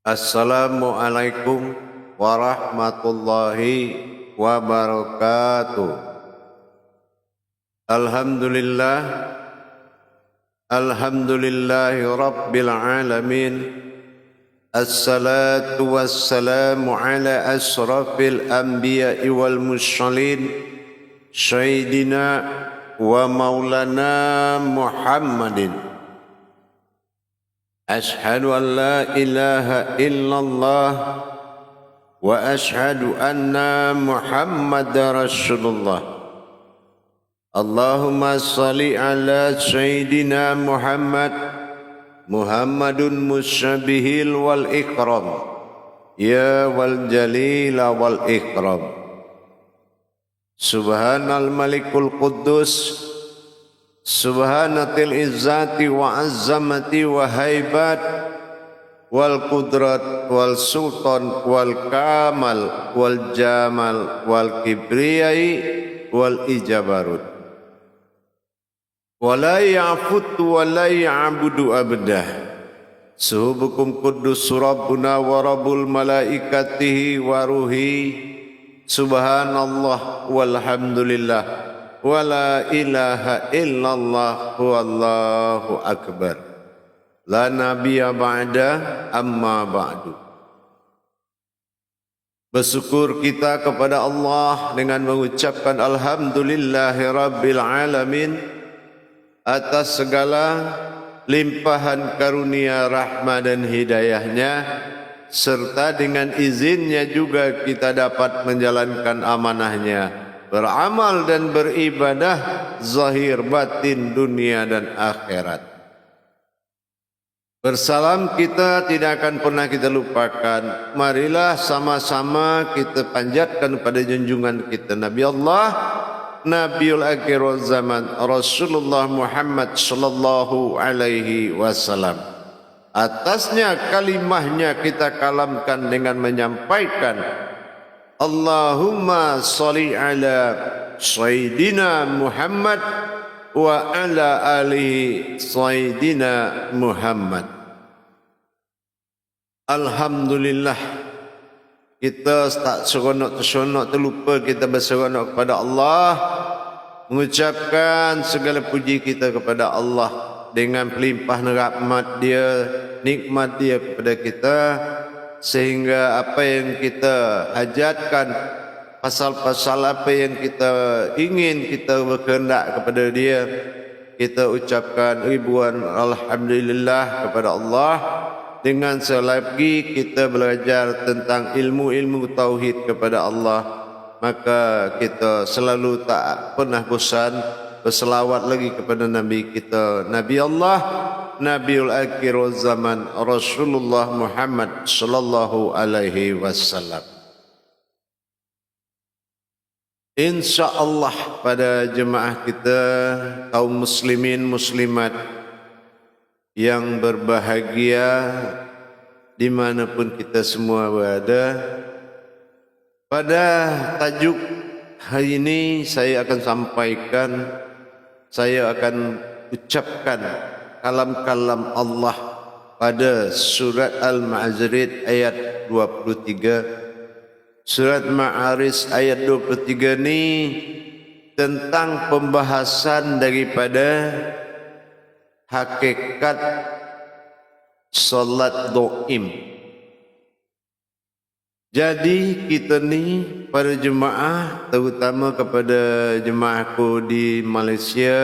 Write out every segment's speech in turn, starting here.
Assalamualaikum warahmatullahi wabarakatuh. Alhamdulillah, alhamdulillahi rabbil alamin. Assalatu wassalamu ala asrafil anbiya'i wal mursalin, sayyidina wa maulana Muhammadin. Ashhadu an la ilaha illallah wa ashhadu anna Muhammadar Rasulullah. Allahumma salli ala sayyidina Muhammadun musyabihil wal ikram, ya wal jalila wal ikram. Subhanal malikul quddus, subhanatil izzati wa azzamati wa haibat wal qudrat wal sultan wal kamal wal jamal wal kibriyai wal ijabarut. Wa la ya'futu wa la ya'budu abdah. Suhubukum quddus rabbuna wa rabbul malaikatihi wa ruhi. Subhanallah walhamdulillah. Wa la ilaha illallah wallahu akbar. La nabiyya ba'da amma ba'du. Bersyukur kita kepada Allah dengan mengucapkan alhamdulillahi rabbil alamin atas segala limpahan karunia rahmat dan hidayahnya, serta dengan izinnya juga kita dapat menjalankan amanahnya, beramal dan beribadah zahir batin dunia dan akhirat. Bersalam kita tidak akan pernah kita lupakan. Marilah sama-sama kita panjatkan pada junjungan kita Nabi Allah, Nabiul Akhir Zaman, Rasulullah Muhammad sallallahu alaihi wasallam. Atasnya kalimahnya kita kalamkan dengan menyampaikan Allahumma salli ala sayyidina Muhammad wa ala alihi sayyidina Muhammad. Alhamdulillah, kita tak seronok terlupa kita berseronok kepada Allah, mengucapkan segala puji kita kepada Allah dengan pelimpah rahmat Dia, nikmat Dia kepada kita, sehingga apa yang kita hajatkan, pasal-pasal apa yang kita ingin, kita berkehendak kepada Dia, kita ucapkan ribuan alhamdulillah kepada Allah. Dengan selagi kita belajar tentang ilmu-ilmu tauhid kepada Allah, maka kita selalu tak pernah bosan berselawat lagi kepada Nabi kita, Nabi Allah, Nabiul Akhir Zaman, Rasulullah Muhammad sallallahu alaihi wasallam. InsyaAllah pada jemaah kita, kaum muslimin muslimat yang berbahagia dimanapun kita semua berada, pada tajuk hari ini saya akan sampaikan, saya akan ucapkan kalam-kalam Allah pada surat Al-Ma'arij ayat 23. Surat Ma'arij ayat 23 ini tentang pembahasan daripada hakikat solat do'im. Jadi kita ni para jemaah, terutama kepada jemaahku di Malaysia,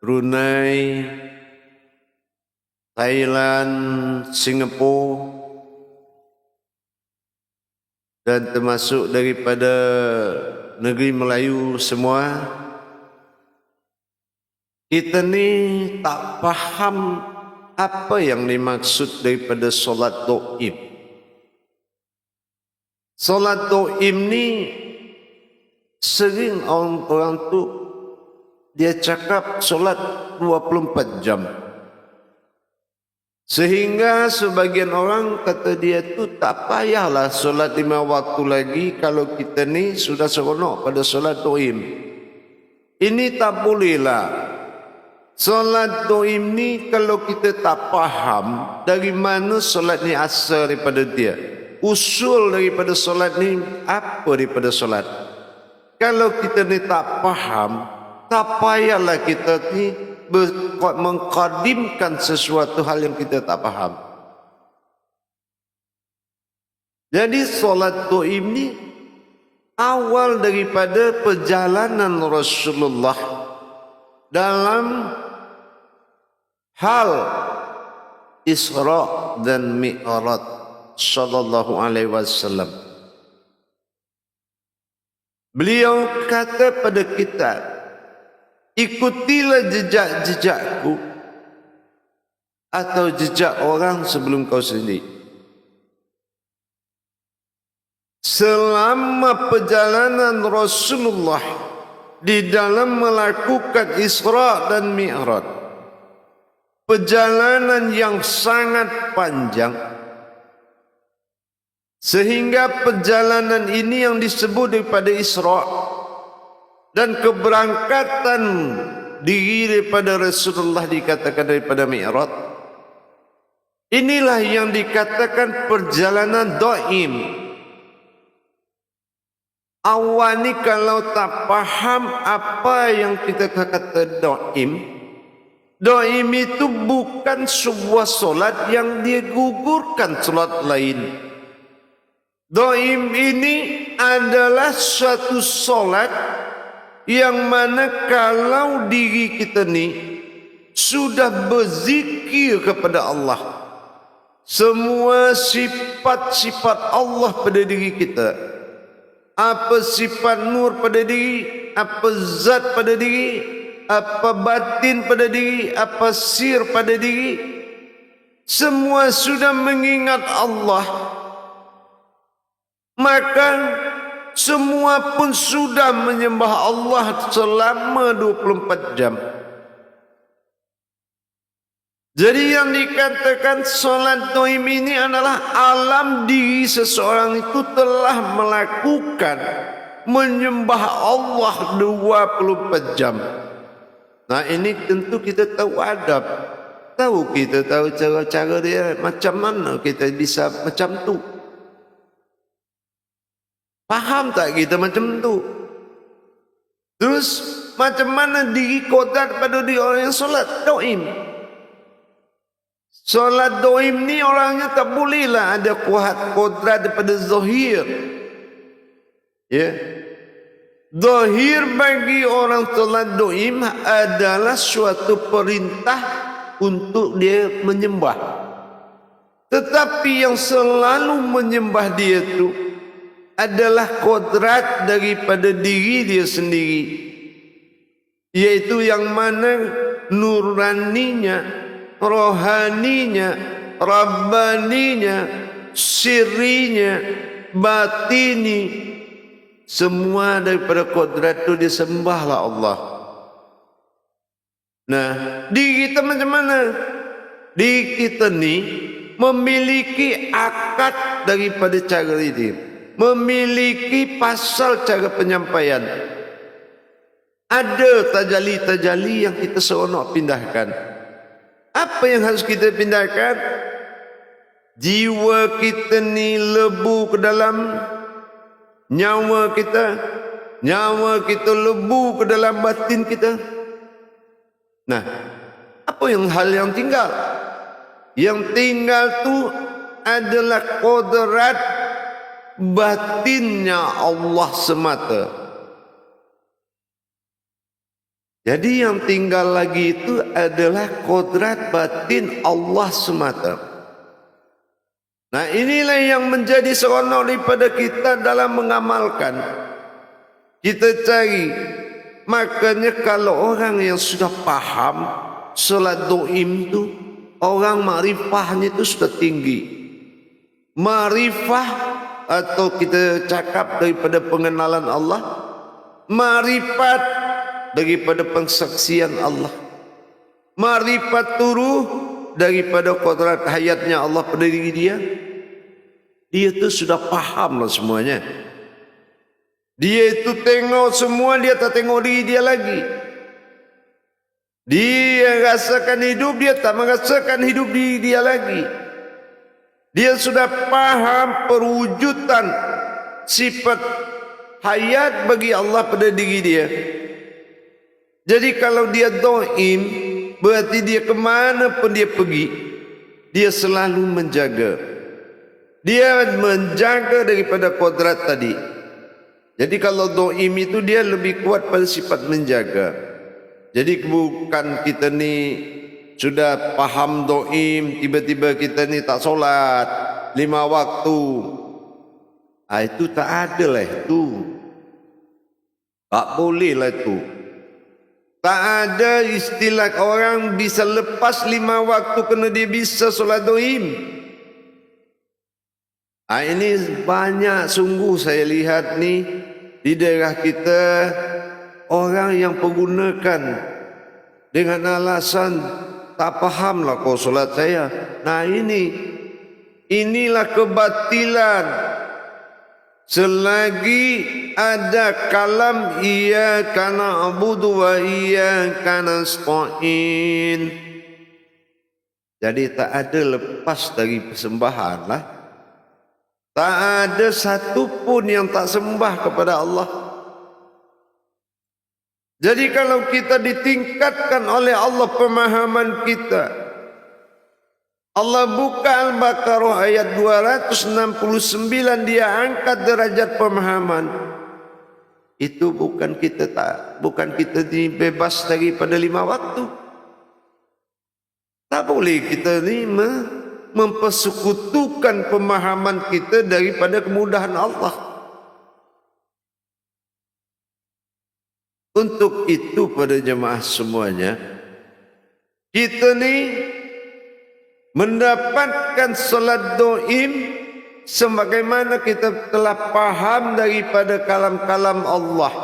Brunei, Thailand, Singapura, dan termasuk daripada negeri Melayu semua, kita ni tak faham apa yang dimaksud daripada solat do'im. Solat do'im ni sering orang tu dia cakap solat 24 jam. Sehingga sebagian orang kata dia tu tak payahlah solat 5 waktu lagi kalau kita ni sudah seronok pada solat do'im. Ini tak bolehlah. Solat doim ni kalau kita tak faham dari mana solat ni asal daripada dia, usul daripada solat ni apa daripada solat. Kalau kita ni tak faham, tak payahlah kita ni mengqadimkan sesuatu hal yang kita tak faham. Jadi solat doim ni awal daripada perjalanan Rasulullah dalam hal Isra dan Mi'raj sallallahu alaihi wasallam. Beliau kata pada kita, ikutilah jejak-jejakku atau jejak orang sebelum kau sendiri. Selama perjalanan Rasulullah di dalam melakukan Isra dan Mi'raj, perjalanan yang sangat panjang, sehingga perjalanan ini yang disebut daripada Isra dan keberangkatan diri daripada Rasulullah dikatakan daripada Mi'raj. Inilah yang dikatakan perjalanan doim. Awal ni kalau tak faham apa yang kita kata doim, doim itu bukan sebuah solat yang dia gugurkan solat lain. Doim ini adalah suatu solat yang mana kalau diri kita ni sudah berzikir kepada Allah, semua sifat-sifat Allah pada diri kita, apa sifat nur pada diri, apa zat pada diri, apa batin pada diri, apa sir pada diri, semua sudah mengingat Allah, maka semua pun sudah menyembah Allah selama 24 jam. Jadi yang dikatakan solat doim ini adalah alam diri seseorang itu telah melakukan menyembah Allah 24 jam. Nah ini tentu kita tahu adab, kita tahu cara-cara dia, macam mana kita bisa macam tu. Faham tak kita macam tu? Terus macam mana diri kodrat pada diri orang yang solat doim? Solat doim ni orangnya tak bolehlah ada kuat kodrat daripada zahir. Ya. Zahir bagi orang solat doim adalah suatu perintah untuk dia menyembah. Tetapi yang selalu menyembah dia tu adalah kodrat daripada diri dia sendiri, yaitu yang mana nuraninya, rohaninya, rabbaninya, sirrinya, batini, semua daripada kodrat itu disembahlah Allah. Nah, diri kita macam mana? Diri kita ni memiliki akad daripada cara ini, memiliki pasal cara penyampaian. Ada tajali-tajali yang kita seronok pindahkan. Apa yang harus kita pindahkan? Jiwa kita ni lebu ke dalam nyawa kita, nyawa kita lebu ke dalam batin kita. Nah, apa yang hal yang tinggal? Yang tinggal tu adalah kodrat batinnya Allah semata. Jadi yang tinggal lagi itu adalah kodrat batin Allah semata. Nah inilah yang menjadi seronok daripada kita dalam mengamalkan. Kita cari. Makanya kalau orang yang sudah faham solat doim itu, orang makrifahnya itu sudah tinggi. Makrifah atau kita cakap daripada pengenalan Allah, marifat daripada pensaksian Allah, marifat turuh daripada kodrat hayatnya Allah pada diri dia. Dia tu sudah faham lah semuanya. Dia itu tengok semua, dia tak tengok diri dia lagi. Dia rasakan hidup, dia tak merasakan hidup di dia lagi. Dia sudah paham perwujudan sifat hayat bagi Allah pada diri dia. Jadi kalau dia doim, berarti dia kemana pun dia pergi, dia selalu menjaga. Dia menjaga daripada kodrat tadi. Jadi kalau doim itu dia lebih kuat pada sifat menjaga. Jadi bukan kita ni sudah paham doim, tiba-tiba kita ni tak solat 5 waktu. Itu tak ada lah itu. Tak boleh lah itu. Tak ada istilah orang bisa lepas 5 waktu kerana dia bisa solat doim. Ini banyak sungguh saya lihat ni di daerah kita, orang yang pergunakan dengan alasan tak fahamlah kau solat saya. Nah inilah kebatilan. Selagi ada kalam iyyaka na'budu wa iyyaka nasta'in, jadi tak ada lepas dari persembahan lah. Tak ada satu pun yang tak sembah kepada Allah. Jadi kalau kita ditingkatkan oleh Allah pemahaman kita, Allah buka Al-Baqarah ayat 269, dia angkat derajat pemahaman. Itu bukan kita bebas daripada 5 waktu. Tak boleh kita ni mempersekutukan pemahaman kita daripada kemudahan Allah. Untuk itu pada jemaah semuanya, kita ni mendapatkan solat doim sebagaimana kita telah faham daripada kalam-kalam Allah.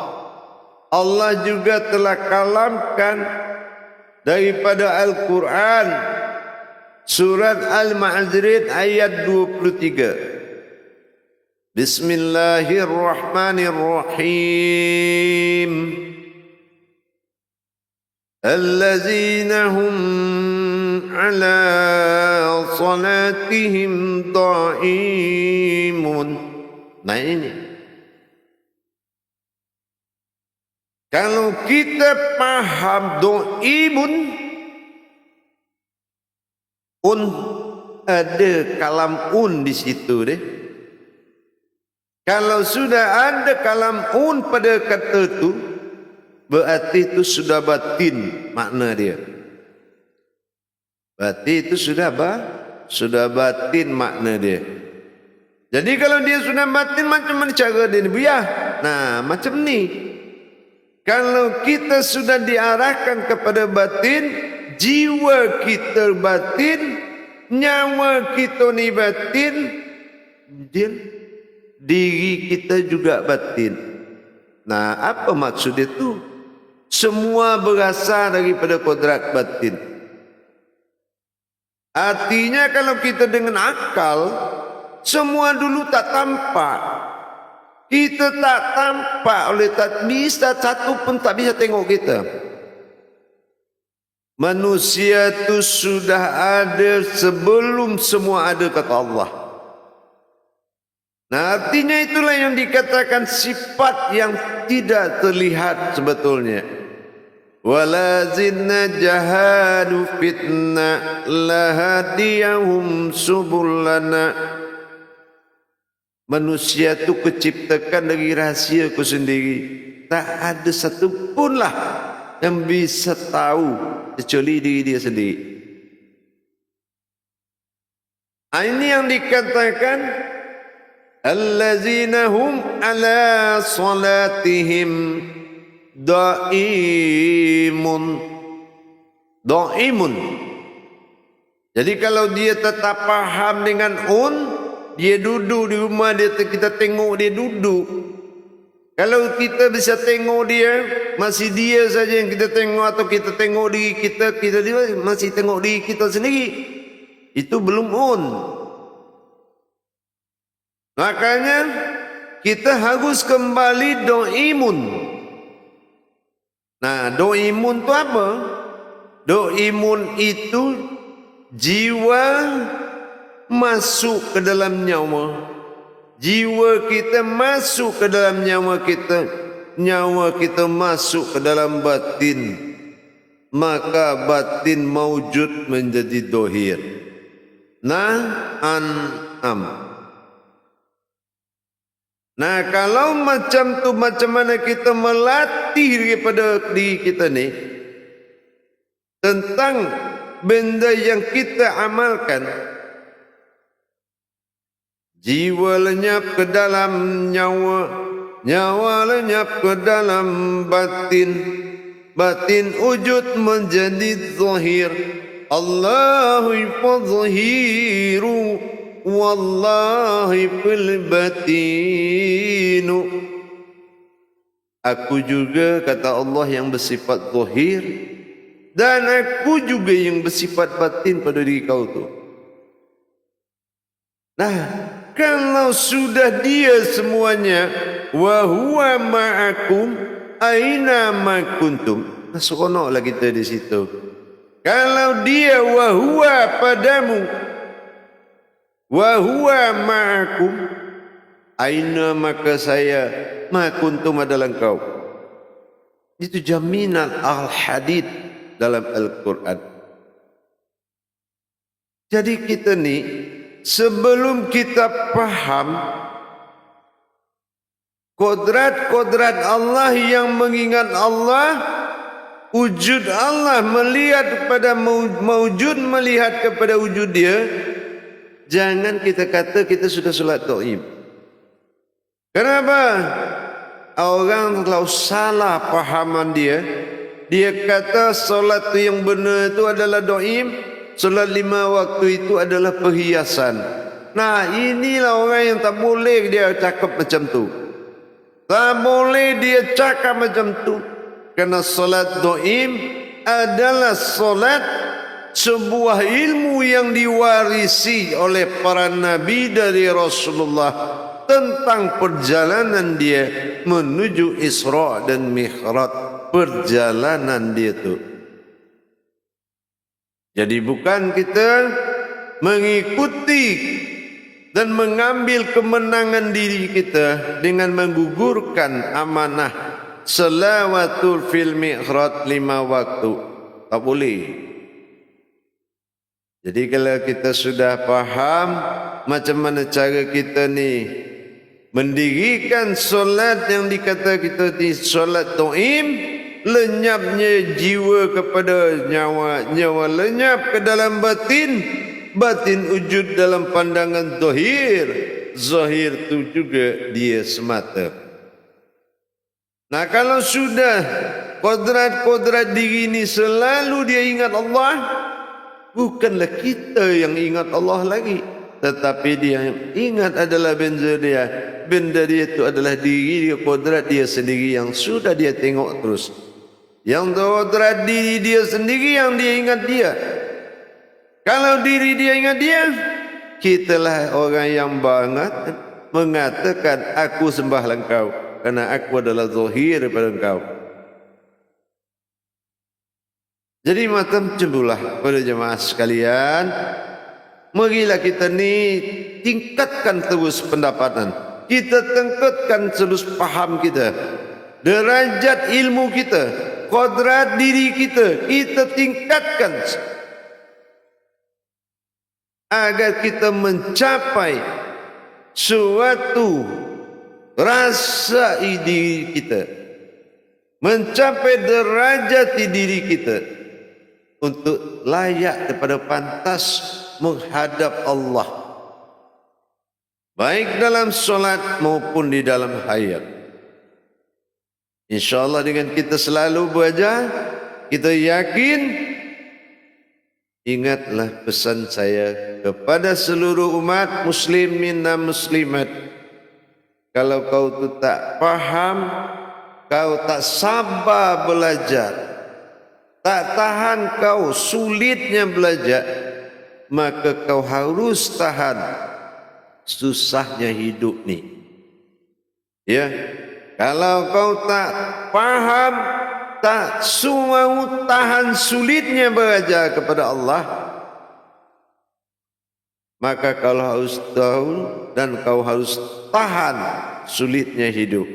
Allah juga telah kalamkan daripada Al-Quran, surat Al-Ma'arij ayat 23. Bismillahirrahmanirrahim. Allazina hum ala salatihim da'imun. Nah ini, kalau kita paham do'imun, ada kalam di situ deh. Kalau sudah ada kalam pada kata itu, berarti itu sudah batin makna dia. Berarti itu sudah batin makna dia. Jadi kalau dia sudah batin, macam mana cara dia biar? Nah, macam ni. Kalau kita sudah diarahkan kepada batin, jiwa kita batin, nyawa kita ni batin, diri kita juga batin. Nah, apa maksud itu? Semua berasal daripada kodrat batin. Artinya kalau kita dengan akal, semua dulu tak tampak. Kita tak tampak oleh tak bisa, satu pun tak bisa tengok kita. Manusia itu sudah ada sebelum semua ada, kata Allah. Nah, artinya itulah yang dikatakan sifat yang tidak terlihat sebetulnya. Walazina jahadu fitna lahadiyahum subulana. Manusia itu keciptakan dari rahsiaku sendiri. Tak ada satu pun lah yang bisa tahu kecuali diri dia sendiri. Ini yang dikatakan allazina hum ala salatihim da'imun. Jadi kalau dia tetap paham dengan dia duduk di rumah dia, kita tengok dia duduk. Kalau kita bisa tengok dia, masih dia saja yang kita tengok, atau kita tengok diri kita masih tengok diri kita sendiri, itu belum Makanya kita harus kembali do'imun. Nah, do'imun itu apa? Doimun itu jiwa masuk ke dalam nyawa. Jiwa kita masuk ke dalam nyawa kita. Nyawa kita masuk ke dalam batin. Maka batin maujud menjadi dohir. Am. Nah, kalau macam tu, macam mana kita melatih daripada diri kita ni tentang benda yang kita amalkan. Jiwa lenyap ke dalam nyawa, nyawa lenyap ke dalam batin, batin wujud menjadi zahir. Allahu fadhiru wallahi fil batinu. Aku juga, kata Allah, yang bersifat zahir, dan aku juga yang bersifat batin pada diri kau tu. Nah, kalau sudah dia semuanya, wa huwa ma'akum aina ma kuntum. Nah, seronoklah kita di situ. Kalau dia wa huwa padamu, wa huwa ma'akum aina, maka saya ma kuntum adalah engkau. Itu jaminan al-hadid dalam Al-Quran. Jadi kita ni, sebelum kita faham kodrat-kodrat Allah yang mengingat Allah, wujud Allah, melihat kepada maujud, melihat kepada wujud dia, jangan kita kata kita sudah solat taib. Kenapa? Orang terlalu salah pahaman dia. Dia kata solat tu yang benar itu adalah doim, solat 5 waktu itu adalah perhiasan. Nah, inilah orang yang tak boleh dia cakap macam tu. Tak boleh dia cakap macam tu. Kerana solat doim adalah solat sebuah ilmu yang diwarisi oleh para nabi dari Rasulullah tentang perjalanan dia menuju Isra dan Mi'raj. Perjalanan dia tu. Jadi bukan kita mengikuti dan mengambil kemenangan diri kita dengan menggugurkan amanah salawatul fil mi'raj 5 waktu. Tak boleh. Jadi kalau kita sudah faham macam mana cara kita ni mendirikan solat yang dikata kita di solat taim, lenyapnya jiwa kepada nyawa, nyawa lenyap ke dalam batin, batin wujud dalam pandangan zahir, zahir tu juga dia semata. Nah, kalau sudah kodrat-kodrat diri ini selalu dia ingat Allah, bukanlah kita yang ingat Allah lagi, tetapi dia yang ingat adalah benda dia. Benda dia itu adalah diri dia, kodrat dia sendiri yang sudah dia tengok terus. Yang kodrat diri dia sendiri yang dia ingat dia. Kalau diri dia ingat dia, kitalah orang yang banget mengatakan aku sembah engkau kerana aku adalah zahir daripada engkau. Jadi macam cembulah pada jemaah sekalian, marilah kita ni tingkatkan terus pendapatan. Kita tingkatkan terus faham kita. Derajat ilmu kita, kodrat diri kita, kita tingkatkan agar kita mencapai suatu rasa diri kita, mencapai derajat diri kita untuk layak kepada pantas menghadap Allah, baik dalam solat maupun di dalam hayat. InsyaAllah dengan kita selalu belajar, kita yakin. Ingatlah pesan saya kepada seluruh umat muslimin dan muslimat. Kalau kau tu tak faham, kau tak sabar belajar, tak tahan kau sulitnya belajar, maka kau harus tahan susahnya hidup ni. Ya, kalau kau tak faham, tak semua tahan sulitnya beraja kepada Allah, maka kau harus tahu dan kau harus tahan sulitnya hidup.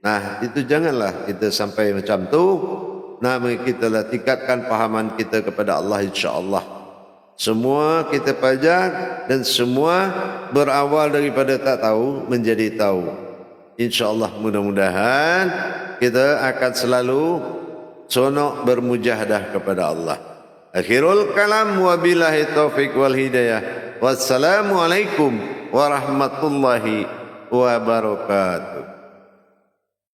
Nah, itu janganlah kita sampai macam tu. Nah, kita lah tingkatkan pahaman kita kepada Allah, insya-Allah. Semua kita pelajari dan semua berawal daripada tak tahu menjadi tahu. Insya-Allah, mudah-mudahan kita akan selalu sonok bermujahadah kepada Allah. Akhirul kalam, wabillahi taufiq wal hidayah. Wassalamualaikum warahmatullahi wabarakatuh.